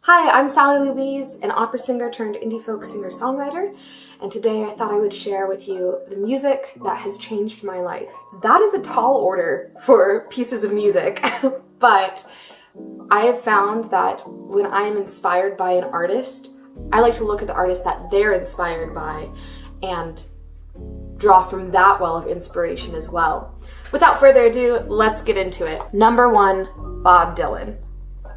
Hi, I'm Sally Louise, an opera singer turned indie folk singer-songwriter, and today I thought I would share with you the music that has changed my life. That is a tall order for pieces of music, but I have found that when I am inspired by an artist, I like to look at the artist that they're inspired by and draw from that well of inspiration as well. Without further ado, let's get into it. Number 1, Bob Dylan.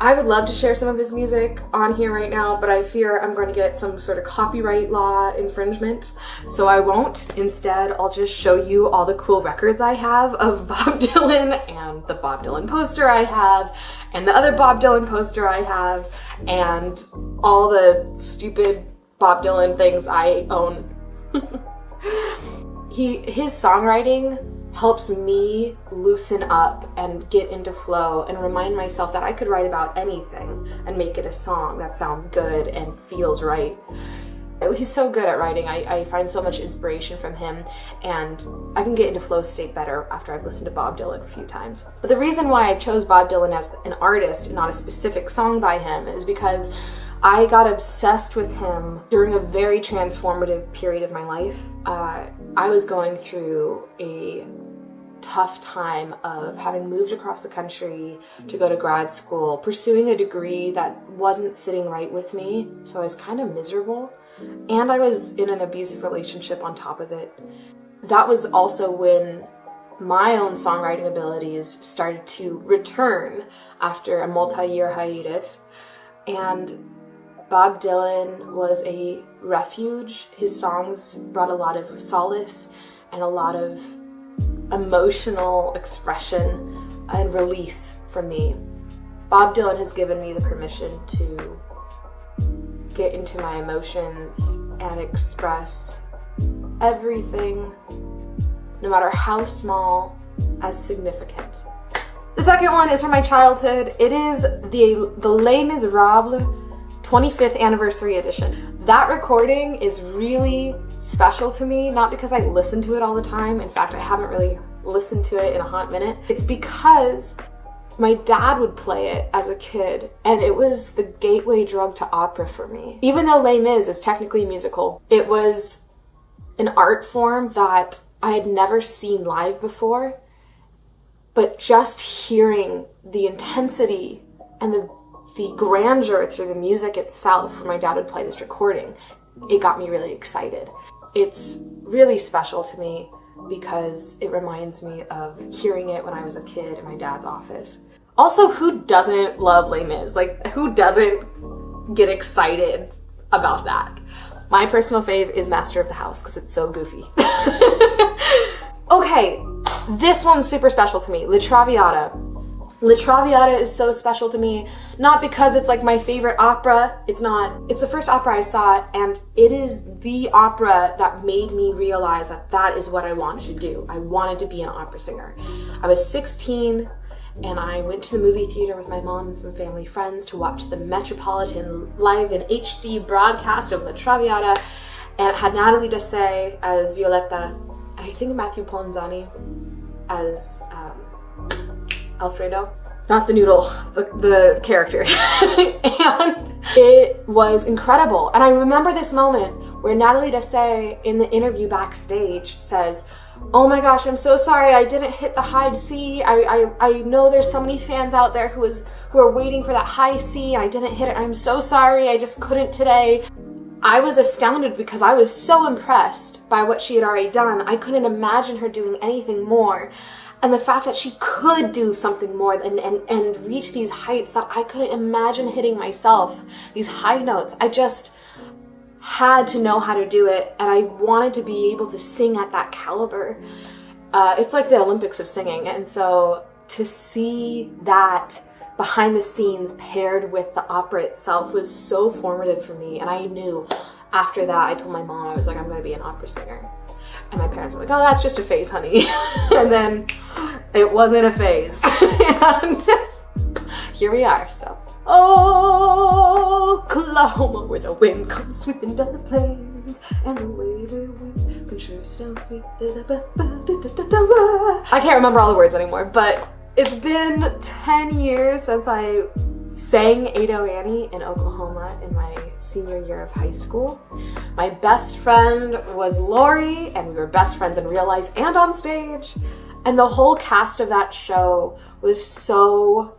I would love to share some of his music on here right now, but I fear I'm going to get some sort of copyright law infringement, so I won't. Instead, I'll just show you all the cool records I have of Bob Dylan, and the Bob Dylan poster I have, and the other Bob Dylan poster I have, and all the stupid Bob Dylan things I own. His songwriting helps me loosen up and get into flow and remind myself that I could write about anything and make it a song that sounds good and feels right. He's so good at writing. I find so much inspiration from him, and I can get into flow state better after I've listened to Bob Dylan a few times. But the reason why I chose Bob Dylan as an artist and not a specific song by him is because I got obsessed with him during a very transformative period of my life. I was going through a tough time of having moved across the country to go to grad school, pursuing a degree that wasn't sitting right with me, so I was kind of miserable, and I was in an abusive relationship on top of it. That was also when my own songwriting abilities started to return after a multi-year hiatus, and Bob Dylan was a refuge. His songs brought a lot of solace and a lot of emotional expression and release from me. Bob Dylan has given me the permission to get into my emotions and express everything, no matter how small, as significant. The second one is from my childhood. It is the Les Miserables 25th anniversary edition. That recording is really special to me, not because I listen to it all the time. In fact, I haven't really listened to it in a hot minute. It's because my dad would play it as a kid, and it was the gateway drug to opera for me. Even though Les Mis is technically musical, it was an art form that I had never seen live before, but just hearing the intensity and the grandeur through the music itself when my dad would play this recording, it got me really excited. It's really special to me because it reminds me of hearing it when I was a kid in my dad's office. Also, who doesn't love Les Mis? Like, who doesn't get excited about that? My personal fave is Master of the House because it's so goofy. Okay, this one's super special to me, La Traviata. La Traviata is so special to me, not because it's like my favorite opera. It's not. It's the first opera I saw, and it is the opera that made me realize that that is what I wanted to do. I wanted to be an opera singer. I was 16, and I went to the movie theater with my mom and some family friends to watch the Metropolitan live in HD broadcast of La Traviata, and it had Natalie Dessay as Violetta, and I think Matthew Ponzani as Alfredo, not the noodle, the character. And it was incredible. And I remember this moment where Natalie Dessay in the interview backstage says, "Oh my gosh, I'm so sorry I didn't hit the high C. I know there's so many fans out there who are waiting for that high C and I didn't hit it. I'm so sorry, I just couldn't today." I was astounded because I was so impressed by what she had already done. I couldn't imagine her doing anything more. And the fact that she could do something more and reach these heights that I couldn't imagine hitting myself, these high notes, I just had to know how to do it, and I wanted to be able to sing at that caliber. It's like the Olympics of singing, and so to see that behind the scenes paired with the opera itself was so formative for me, and I knew after that, I told my mom, I was like, I'm going to be an opera singer. And my parents were like, "Oh, that's just a phase, honey." And then it wasn't a phase. And here we are, so. Oh, Oklahoma, where the wind comes sweeping down the plains, and the wavy wind can sure sound sweet. I can't remember all the words anymore, but it's been 10 years since I sang Ado Annie in Oklahoma in my senior year of high school. My best friend was Lori, and we were best friends in real life and on stage. And the whole cast of that show was so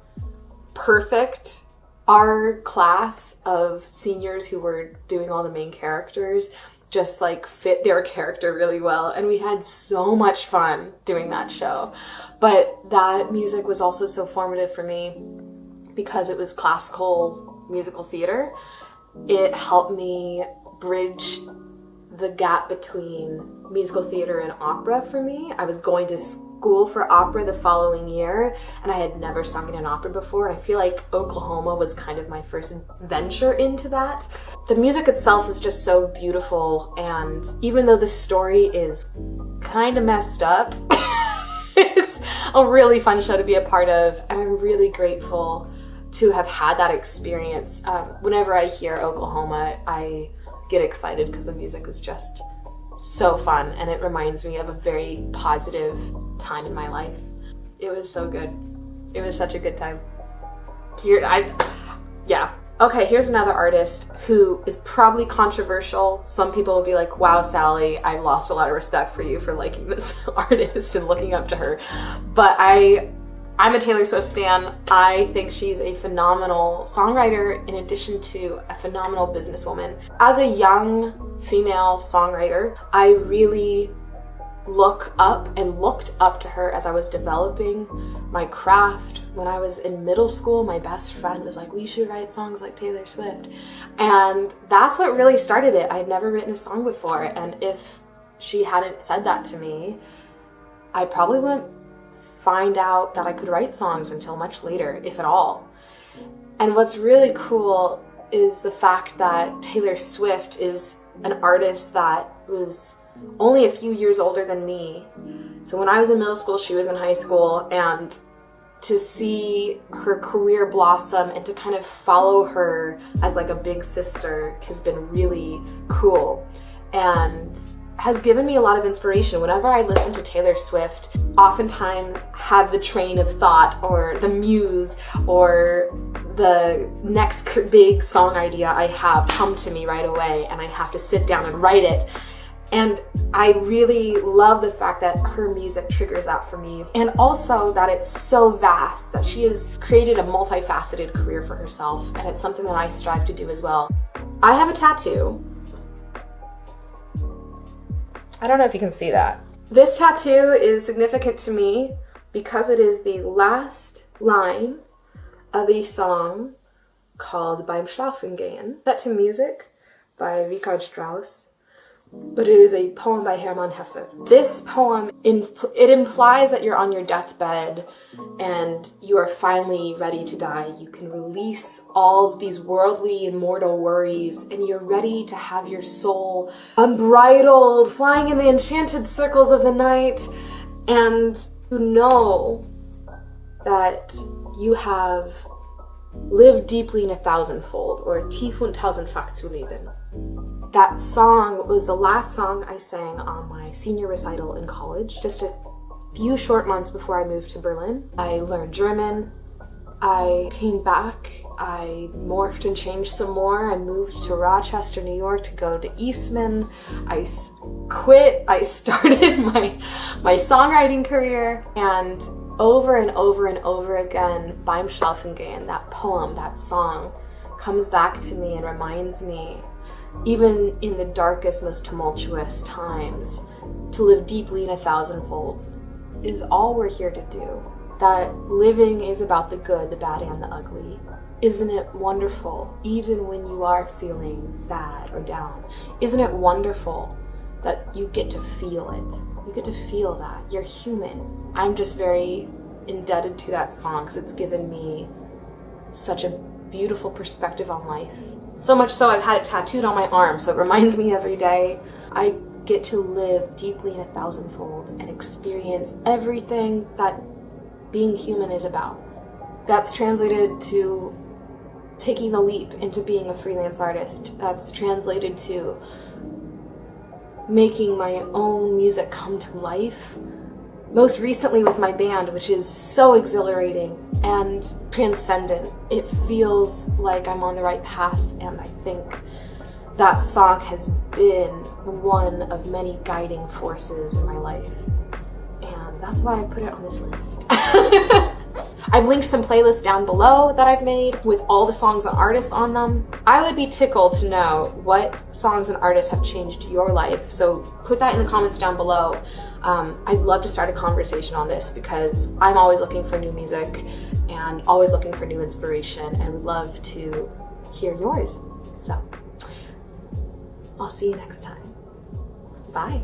perfect. Our class of seniors who were doing all the main characters just like fit their character really well, and we had so much fun doing that show. But that music was also so formative for me because it was classical musical theater. It helped me bridge the gap between musical theater and opera for me. I was going to school for opera the following year, and I had never sung in an opera before. And I feel like Oklahoma was kind of my first venture into that. The music itself is just so beautiful, and even though the story is kind of messed up, it's a really fun show to be a part of, and I'm really grateful to have had that experience. Whenever I hear Oklahoma, I get excited because the music is just so fun, and it reminds me of a very positive time in my life. It was so good. It was such a good time. Okay, here's another artist who is probably controversial. Some people will be like, wow, Sally, I lost a lot of respect for you for liking this artist and looking up to her. But I'm a Taylor Swift stan. I think she's a phenomenal songwriter in addition to a phenomenal businesswoman. As a young female songwriter, I really looked up to her as I was developing my craft. When I was in middle school, my best friend was like, we should write songs like Taylor Swift. And that's what really started it. I'd never written a song before, and if she hadn't said that to me, I probably wouldn't find out that I could write songs until much later, if at all. And what's really cool is the fact that Taylor Swift is an artist that was only a few years older than me. So when I was in middle school, she was in high school, and to see her career blossom and to kind of follow her as like a big sister has been really cool and has given me a lot of inspiration. Whenever I listen to Taylor Swift, oftentimes have the train of thought or the muse or the next big song idea I have come to me right away, and I have to sit down and write it. And I really love the fact that her music triggers that for me, and also that it's so vast, that she has created a multifaceted career for herself, and it's something that I strive to do as well. I have a tattoo. I don't know if you can see that. This tattoo is significant to me because it is the last line of a song called Beim Schlafengehen, set to music by Richard Strauss, but it is a poem by Hermann Hesse. This poem, it implies that you're on your deathbed and you are finally ready to die. You can release all of these worldly and mortal worries, and you're ready to have your soul unbridled, flying in the enchanted circles of the night, and you know that you have lived deeply in a thousandfold, or tief und tausendfach zu leben. That song was the last song I sang on my senior recital in college, just a few short months before I moved to Berlin. I learned German. I came back. I morphed and changed some more. I moved to Rochester, New York to go to Eastman. I quit. I started my songwriting career, and over and over and over again, Beim Schlafengehen, that poem, that song, comes back to me and reminds me, even in the darkest, most tumultuous times, to live deeply in a thousandfold is all we're here to do. That living is about the good, the bad, and the ugly. Isn't it wonderful, even when you are feeling sad or down? Isn't it wonderful that you get to feel it? You get to feel that. You're human. I'm just very indebted to that song because it's given me such a beautiful perspective on life. So much so I've had it tattooed on my arm, so it reminds me every day I get to live deeply in a thousandfold and experience everything that being human is about. That's translated to taking the leap into being a freelance artist. That's translated to making my own music come to life most recently with my band, which is so exhilarating and transcendent. It feels like I'm on the right path, and I think that song has been one of many guiding forces in my life. And that's why I put it on this list. I've linked some playlists down below that I've made with all the songs and artists on them. I would be tickled to know what songs and artists have changed your life, so put that in the comments down below. I'd love to start a conversation on this because I'm always looking for new music and always looking for new inspiration, and would love to hear yours. So, I'll see you next time. Bye.